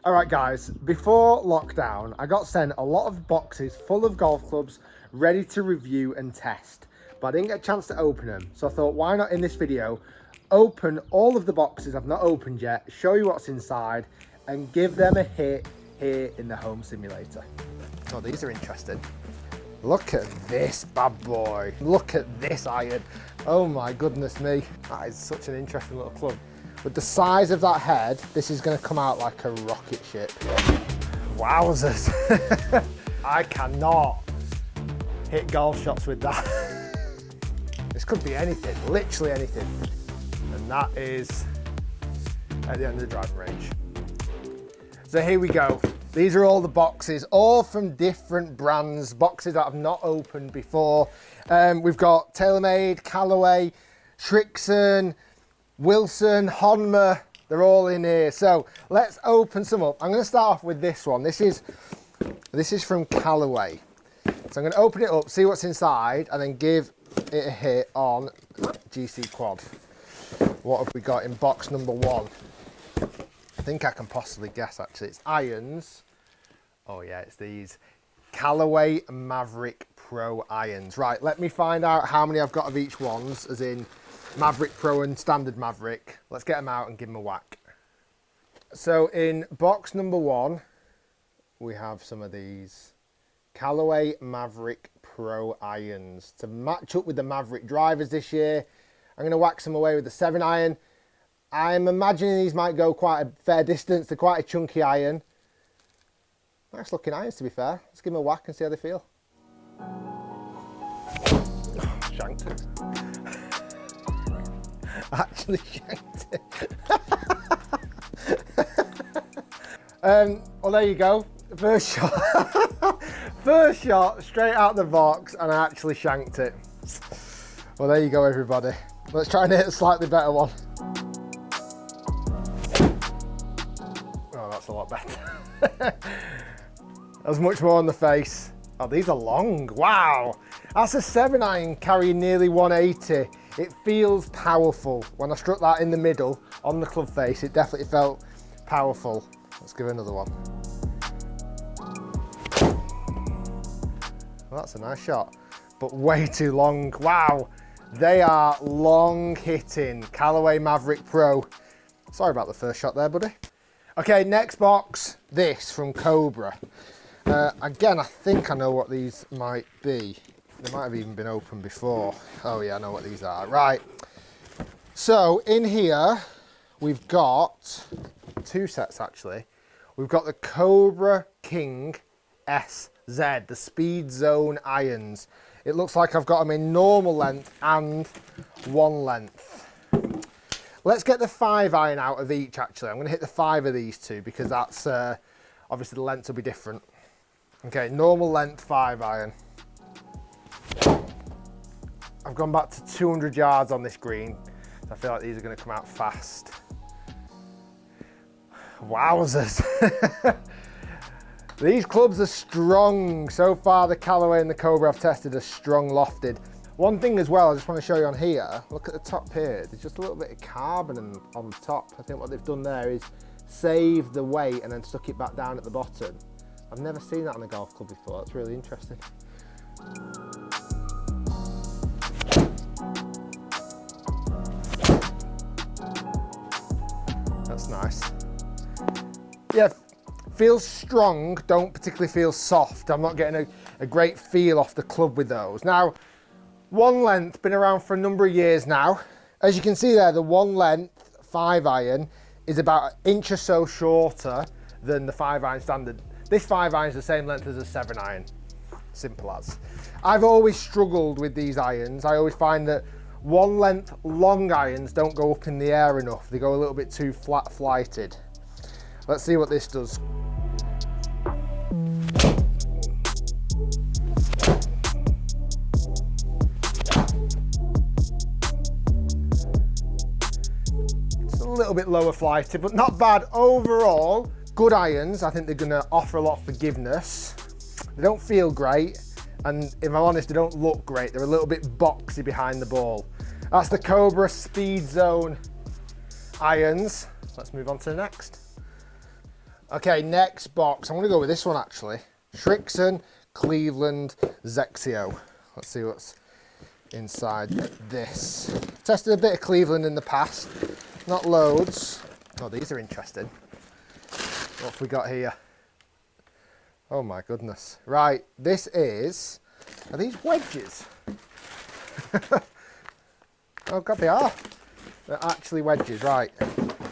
All right, guys, before lockdown, I got sent a lot of boxes full of golf clubs ready to review and test, but I didn't get a chance to open them. So I thought, why not in this video, open all of the boxes I've not opened yet, show you what's inside, and give them a hit here in the home simulator. Oh, these are interesting. Look at this bad boy. Look at this iron. Oh my goodness me. That is such an interesting little club. With the size of that head, this is going to come out like a rocket ship. Wowzers. I cannot hit golf shots with that. This could be anything, literally anything. And that is at the end of the driving range. So here we go. These are all the boxes, all from different brands, boxes that I've not opened before. We've got TaylorMade, Callaway, Srixon, Wilson, Honma, they're all in here. So let's open some up. I'm going to start off with this one. This is from Callaway. So I'm going to open it up, see what's inside, and then give it a hit on GC Quad. What have we got in box number one? I think I can possibly guess actually. It's irons. Oh yeah, it's these Callaway Mavrik Pro irons. Right, let me find out how many I've got of each ones, as in Mavrik Pro and standard Mavrik. Let's get them out and give them a whack. So in box number one, we have some of these Callaway Mavrik Pro irons. To match up with the Mavrik drivers this year, I'm going to whack some away with the 7-iron. I'm imagining these might go quite a fair distance. They're quite a chunky iron. Nice looking irons, to be fair. Let's give them a whack and see how they feel. Oh, shanked it. Actually shanked it. Well, there you go. First shot. First shot straight out the box, and I actually shanked it. Well, there you go, everybody. Let's try and hit a slightly better one. Oh, that's a lot better. That's much more on the face. Oh, these are long. Wow. That's a 7-iron carrying nearly 180. It feels powerful. When I struck that in the middle on the club face, it definitely felt powerful. Let's give it another one. Well, that's a nice shot, but way too long. Wow. They are long hitting. Callaway Mavrik Pro. Sorry about the first shot there, buddy. Okay, next box. This from Cobra. Again, I think I know what these might be. They might have even been opened before. Oh yeah, I know what these are. Right. So in here, we've got two sets actually. We've got the Cobra King SZ, the SpeedZone irons. It looks like I've got them in normal length and one length. Let's get the 5-iron out of each actually. I'm going to hit the 5 of these two because that's obviously the lengths will be different. Okay, normal length 5-iron. I've gone back to 200 yards on this green. So I feel like these are going to come out fast. Wowzers. These clubs are strong. So far the Callaway and the Cobra I've tested are strong lofted. One thing as well, I just want to show you on here, look at the top here, there's just a little bit of carbon on the top. I think what they've done there is save the weight and then stuck it back down at the bottom. I've never seen that on a golf club before, that's really interesting. That's nice. Yeah, feels strong, don't particularly feel soft. I'm not getting a great feel off the club with those. Now, one length, been around for a number of years now. As you can see there, the one length 5-iron is about an inch or so shorter than the 5-iron standard. This 5-iron is the same length as a 7-iron, simple as. I've always struggled with these irons. I always find that one length long irons don't go up in the air enough. They go a little bit too flat flighted. Let's see what this does. It's a little bit lower flighted, but not bad overall. Good irons. I think they're going to offer a lot of forgiveness. They don't feel great, and if I'm honest, they don't look great. They're a little bit boxy behind the ball. That's the Cobra SpeedZone irons. Let's move on to the next. Okay, next box. I'm going to go with this one actually. Shrixon Cleveland XXIO. Let's see what's inside this. Tested a bit of Cleveland in the past. Not loads. Oh, these are interesting. What have we got here? Oh my goodness. Right, this is... Are these wedges? Oh God, they are. They're actually wedges, right.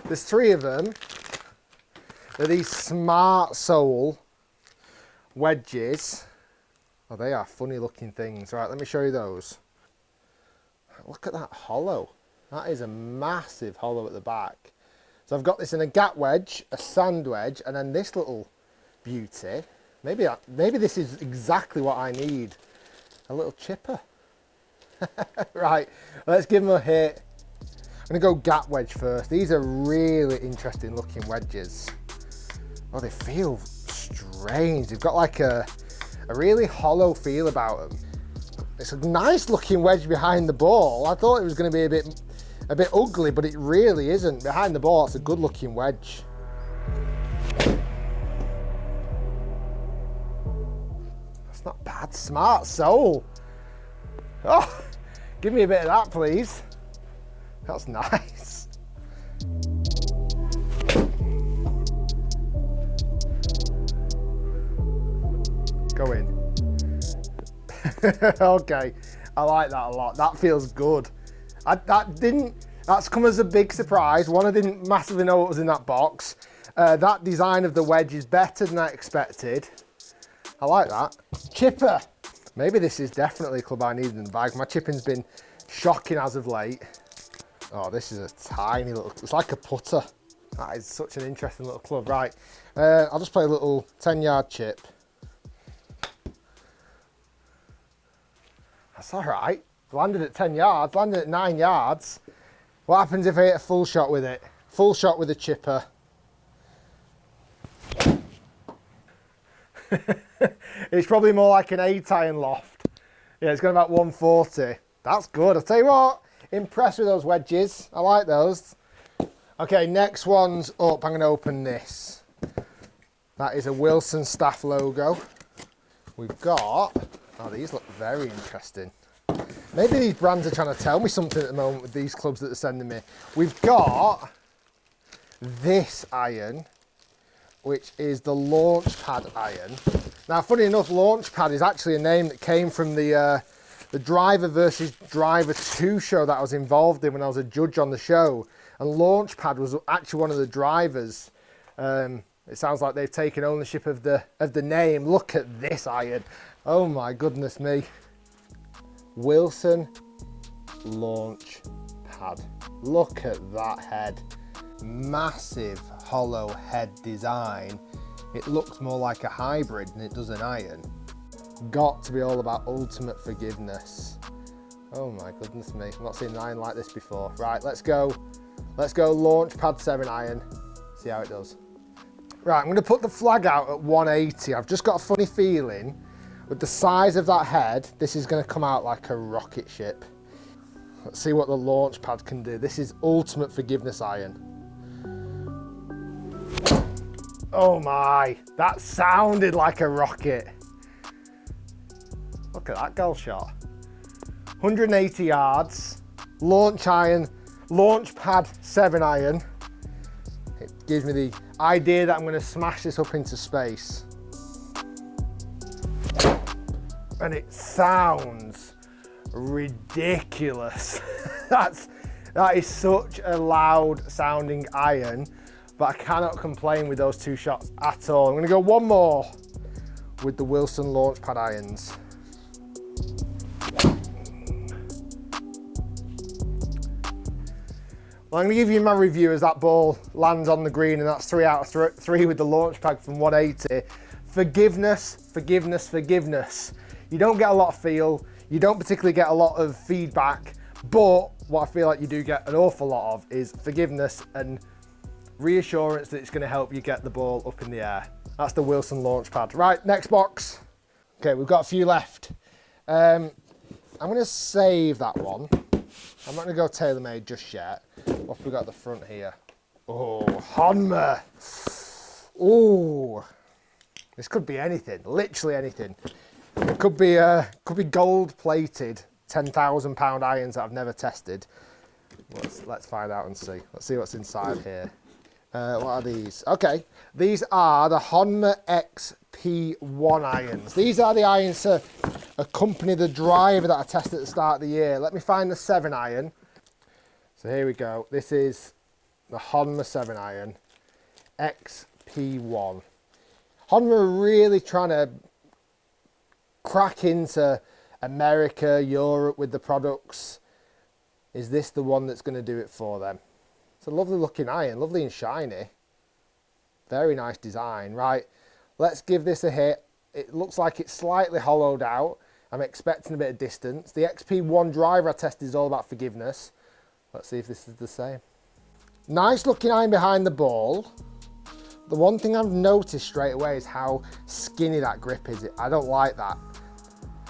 There's 3 of them. They're these smart sole wedges. Oh, they are funny looking things. Right, let me show you those. Look at that hollow. That is a massive hollow at the back. So I've got this in a gap wedge, a sand wedge, and then this little beauty. Maybe this is exactly what I need. A little chipper. Right, let's give them a hit. I'm gonna go gap wedge first. These are really interesting looking wedges. Oh, they feel strange. They've got like a really hollow feel about them. It's a nice looking wedge behind the ball. I thought it was going to be a bit ugly, but it really isn't. Behind the ball, it's a good looking wedge. That's not bad. Smart sole. Oh, give me a bit of that, please. That's nice. Go in. Okay, I like that a lot. That feels good. That's come as a big surprise. One, I didn't massively know what was in that box. That design of the wedge is better than I expected. I like that. Chipper. Maybe this is definitely a club I needed in the bag. My chipping's been shocking as of late. Oh, this is a tiny little, it's like a putter. That is such an interesting little club. Right, I'll just play a little 10-yard chip. That's all right. Landed at 10 yards, landed at 9 yards. What happens if I hit a full shot with it? Full shot with a chipper. It's probably more like an 8-iron loft. Yeah, it's got about 140. That's good. I'll tell you what, impressed with those wedges. I like those. Okay, next one's up. I'm going to open this. That is a Wilson Staff logo. We've got... Oh, these look very interesting. Maybe these brands are trying to tell me something at the moment with these clubs that they're sending me. We've got this iron, which is the Launchpad iron. Now, funny enough, Launchpad is actually a name that came from the Driver versus Driver 2 show that I was involved in when I was a judge on the show. And Launchpad was actually one of the drivers. It sounds like they've taken ownership of the name. Look at this iron. Oh my goodness me. Wilson Launch Pad. Look at that head. Massive hollow head design. It looks more like a hybrid than it does an iron. Got to be all about ultimate forgiveness. Oh my goodness me. I've not seen an iron like this before. Right, let's go. Let's go Launch Pad 7 iron. See how it does. Right, I'm going to put the flag out at 180. I've just got a funny feeling with the size of that head, this is going to come out like a rocket ship. Let's see what the launch pad can do. This is ultimate forgiveness iron. Oh my, that sounded like a rocket. Look at that golf shot. 180 yards, launch iron, launch pad 7 iron. It gives me the idea that I'm going to smash this up into space. And it sounds ridiculous. That is such a loud sounding iron, but I cannot complain with those 2 shots at all. I'm going to go one more with the Wilson Launchpad irons. Well, I'm going to give you my review as that ball lands on the green, and that's 3 out of 3 with the launch pad from 180. Forgiveness, forgiveness, forgiveness. You don't get a lot of feel, you don't particularly get a lot of feedback, but what I feel like you do get an awful lot of is forgiveness and reassurance that it's going to help you get the ball up in the air. That's the Wilson launch pad. Right, next box. Okay, we've got a few left. I'm going to save that one. I'm not going to go TaylorMade just yet. What have we got at the front here? Oh, Honma. Ooh, this could be anything, literally anything. It could be gold-plated £10,000 irons that I've never tested. Let's find out and see. Let's see what's inside here. What are these? Okay, these are the Honma XP1 irons. These are the irons to accompany the driver that I tested at the start of the year. Let me find the 7 iron. So here we go. This is the Honma 7 iron XP1. Honma are really trying to crack into America, Europe with the products. Is this the one that's going to do it for them? It's a lovely looking iron, lovely and shiny. Very nice design. Right, let's give this a hit. It looks like it's slightly hollowed out. I'm expecting a bit of distance. The XP1 driver I tested is all about forgiveness. Let's see if this is the same. Nice looking iron behind the ball. The one thing I've noticed straight away is how skinny that grip is. I don't like that.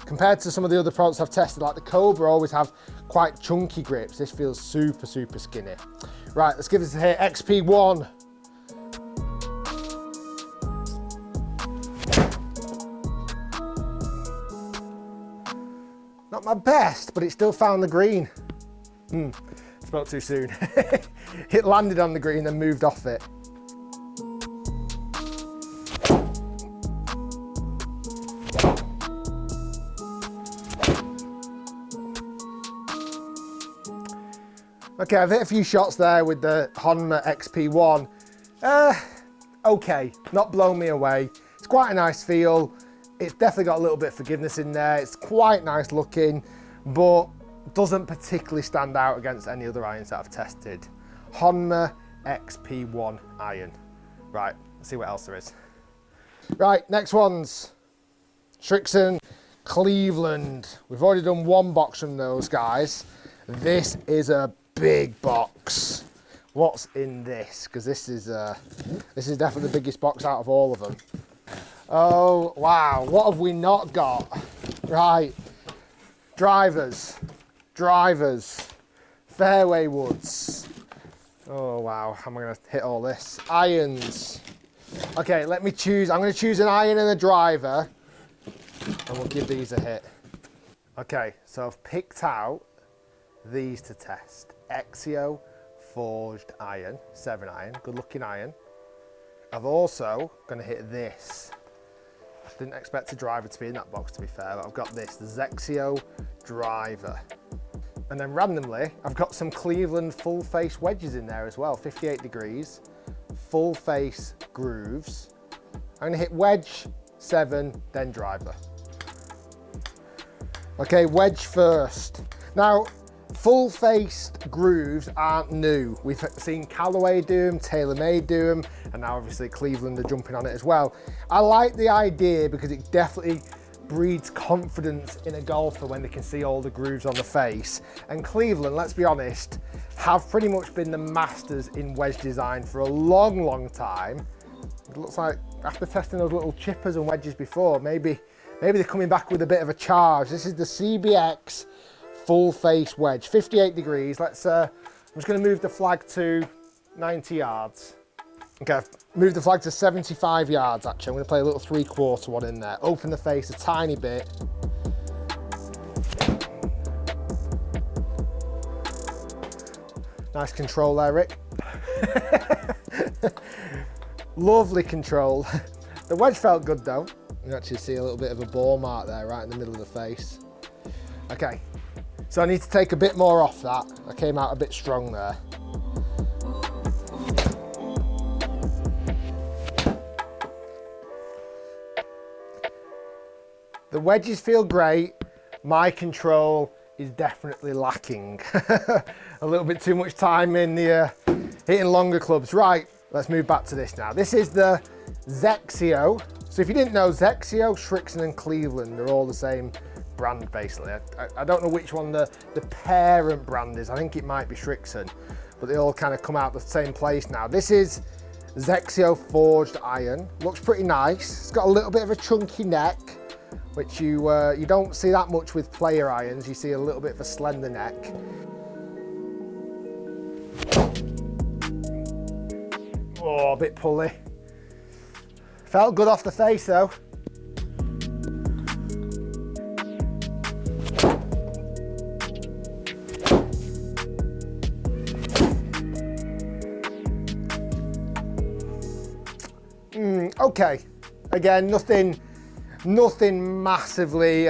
Compared to some of the other products I've tested, like the Cobra always have quite chunky grips. This feels super, super skinny. Right, let's give this a hit. XP1. Not my best, but it still found the green. Spoke too soon. It landed on the green and moved off it. Okay, I've hit a few shots there with the Honma XP1. Okay, not blown me away. It's quite a nice feel. It's definitely got a little bit of forgiveness in there. It's quite nice looking, but doesn't particularly stand out against any other irons that I've tested. Honma XP1 iron. Right, let's see what else there is. Right, next one's Srixon Cleveland. We've already done one box from those guys. This is a big box. What's in this? Because this is definitely the biggest box out of all of them. Oh wow, what have we not got? Right, drivers, fairway woods. Oh wow, how am I going to hit all this? Irons. Okay, let me choose. I'm going to choose an iron and a driver, and we'll give these a hit. Okay, so I've picked out these to test. XXIO forged iron, 7 iron, good looking iron. I've also going to hit this. I didn't expect a driver to be in that box, to be fair, but I've got this, the XXIO driver. And then randomly, I've got some Cleveland full face wedges in there as well, 58 degrees, full face grooves. I'm going to hit wedge, 7, then driver. Okay, wedge first. Now, full-faced grooves aren't new. We've seen Callaway do them, TaylorMade do them, and now obviously Cleveland are jumping on it as well. I like the idea because it definitely breeds confidence in a golfer when they can see all the grooves on the face. And Cleveland, let's be honest, have pretty much been the masters in wedge design for a long, long time. It looks like after testing those little chippers and wedges before, maybe they're coming back with a bit of a charge. This is the CBX full face wedge, 58 degrees. I'm just going to move the flag to 90 yards. Okay, I've moved the flag to 75 yards actually. I'm going to play a little 3/4 one in there. Open the face a tiny bit. Nice control there, Rick. Lovely control. The wedge felt good though. You can actually see a little bit of a ball mark there right in the middle of the face. Okay. So I need to take a bit more off that. I came out a bit strong there. The wedges feel great. My control is definitely lacking. A little bit too much time in the hitting longer clubs. Right, let's move back to this now. This is the XXIO. So if you didn't know, XXIO, Srixon and Cleveland are all the same brand basically. I don't know which one the parent brand is. I think it might be Srixon, but they all kind of come out the same place now. This is XXIO forged iron. Looks pretty nice. It's got a little bit of a chunky neck, which you don't see that much with player irons. You see a little bit of a slender neck. Oh, a bit pulley. Felt good off the face though. Okay, again, nothing massively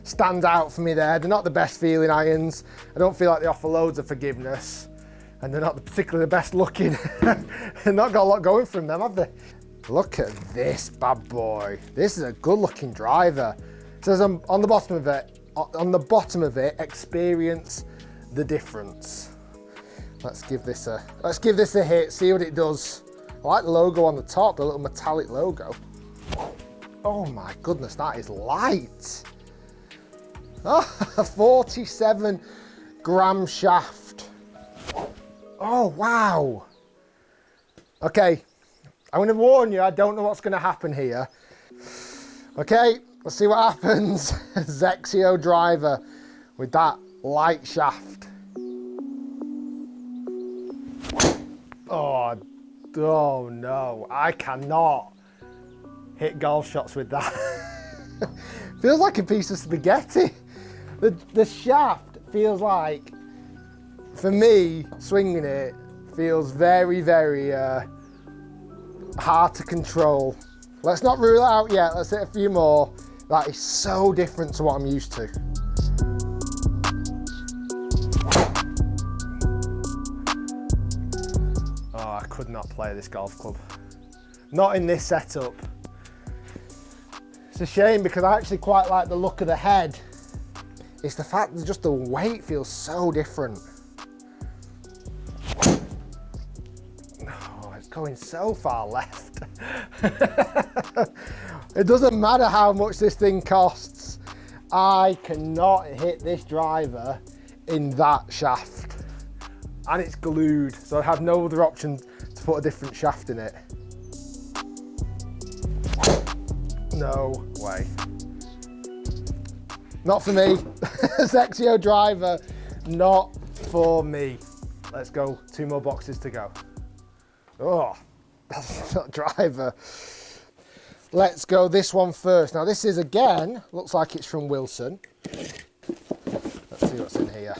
stands out for me there. They're not the best feeling irons. I don't feel like they offer loads of forgiveness, and they're not particularly the best looking. They've not got a lot going from them, have they? Look at this bad boy. This is a good looking driver. It says on the bottom of it, experience the difference. Let's give this a hit, see what it does. I like the logo on the top, the little metallic logo. Oh my goodness, that is light. Oh, a 47 gram shaft. Oh, wow. Okay, I'm gonna warn you, I don't know what's gonna happen here. Okay, let's see what happens. XXIO driver with that light shaft. Oh no, I cannot hit golf shots with that. Feels like a piece of spaghetti. The shaft feels like, for me, swinging it feels very, very hard to control. Let's not rule it out yet, let's hit a few more. That is so different to what I'm used to. I could not play this golf club. Not in this setup. It's a shame because I actually quite like the look of the head. It's the fact that just the weight feels so different. Oh, it's going so far left. It doesn't matter how much this thing costs. I cannot hit this driver in that shaft. And it's glued, so I have no other option to put a different shaft in it. No way. Not for me. XXIO driver, not for me. Let's go, 2 more boxes to go. Oh, that's not driver. Let's go this one first. Now this is, again, looks like it's from Wilson. Let's see what's in here.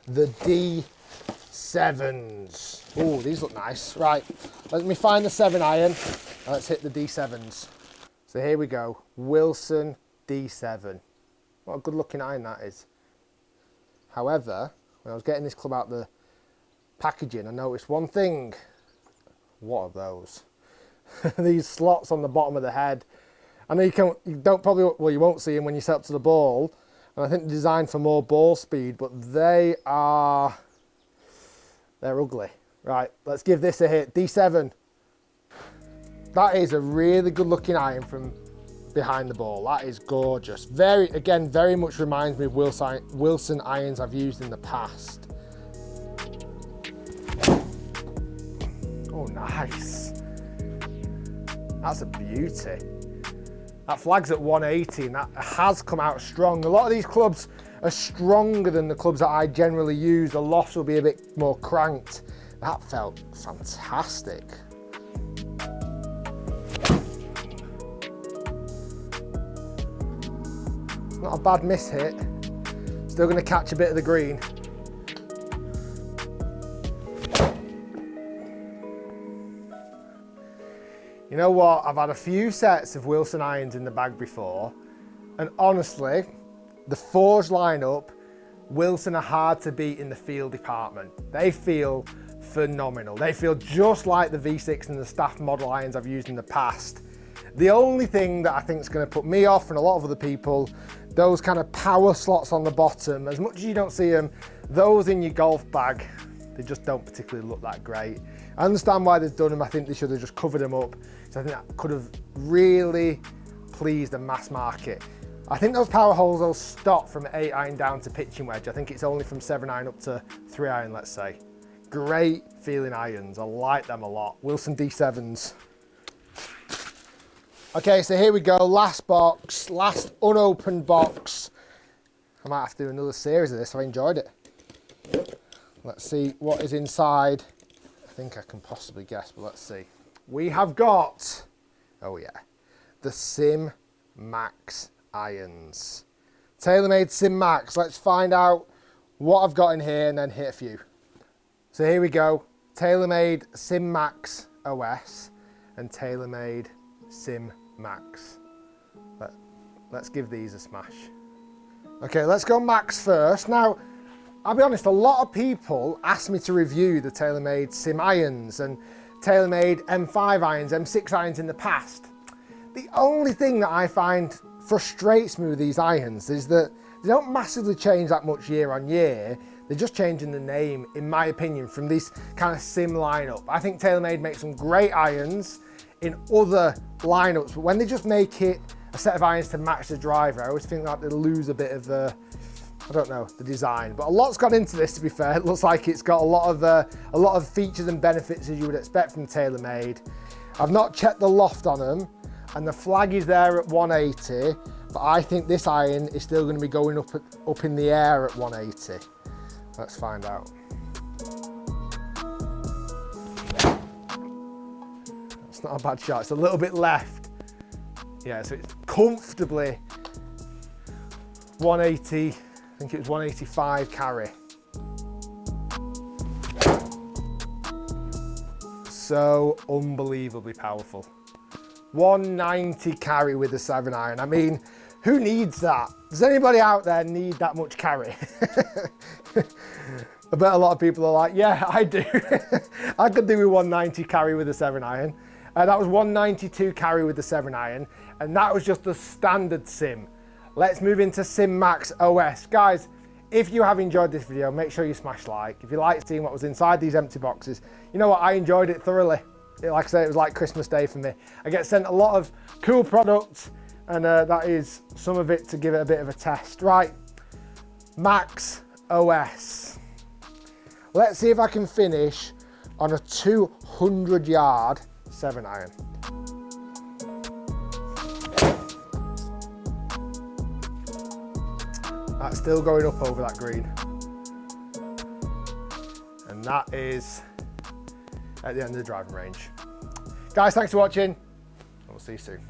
The D7s. Oh, these look nice. Right, let me find the 7 iron. Let's hit the D7s. So here we go, Wilson D7. What a good looking iron that is. However, when I was getting this club out the packaging, I noticed one thing. What are those? These slots on the bottom of the head. I know you won't see them when you set up to the ball. And I think they're designed for more ball speed, but they're ugly. Right, let's give this a hit. D7. That is a really good looking iron from behind the ball. That is gorgeous. Very much reminds me of Wilson irons I've used in the past. Oh, nice. That's a beauty. That flag's at 180 and that has come out strong. A lot of these clubs are stronger than the clubs that I generally use. The lofts will be a bit more cranked. That felt fantastic. Not a bad miss hit. Still going to catch a bit of the green. You know what? I've had a few sets of Wilson irons in the bag before, and honestly, the forged lineup, Wilson are hard to beat in the feel department. They feel phenomenal. They feel just like the V6 and the staff model irons I've used in the past. The only thing that I think is going to put me off and a lot of other people, those kind of power slots on the bottom, as much as you don't see them, those in your golf bag, they just don't particularly look that great. I understand why they've done them. I think they should have just covered them up. So I think that could have really pleased the mass market. I think those power holes will stop from 8 iron down to pitching wedge. I think it's only from 7 iron up to 3 iron, let's say. Great feeling irons. I like them a lot. Wilson D7s. Okay, so here we go, last box, last unopened box. I might have to do another series of this, I enjoyed it. Let's see what is inside. I think I can possibly guess, but let's see. We have got Oh yeah, the Sim Max irons. TaylorMade Sim Max. Let's find out what I've got in here and then hit a few. So here we go. TaylorMade Sim Max OS and TaylorMade Sim Max. Let's give these a smash. Okay, let's go Max first. Now, I'll be honest, a lot of people ask me to review the TaylorMade Sim Irons and TaylorMade M5 irons, M6 irons in the past. The only thing that I find frustrates me with these irons is that they don't massively change that much year on year. They're just changing the name, in my opinion, from this kind of Sim lineup. I think TaylorMade makes some great irons in other lineups, but when they just make it a set of irons to match the driver, I always think that they lose a bit of the, I don't know, the design. But a lot's gone into this, to be fair. It looks like it's got a lot of features and benefits as you would expect from TaylorMade. I've not checked the loft on them, and the flag is there at 180, but I think this iron is still going to be going up in the air at 180. Let's find out. It's not a bad shot. It's a little bit left. Yeah, so it's comfortably 180. I think it was 185 carry. So unbelievably powerful. 190 carry with a 7 iron. I mean, who needs that? Does anybody out there need that much carry? I bet a lot of people are like, yeah, I do. I could do a 190 carry with a 7 iron. That was 192 carry with the 7 iron. And that was just the standard Sim. Let's move into Sim Max OS. Guys, if you have enjoyed this video, make sure you smash like. If you like seeing what was inside these empty boxes, you know what, I enjoyed it thoroughly. Like I say, it was like Christmas Day for me. I get sent a lot of cool products, and that is some of it to give it a bit of a test. Right, Max OS. Let's see if I can finish on a 200-yard 7 iron. That's still going up over that green. And that is at the end of the driving range. Guys, thanks for watching. We'll see you soon.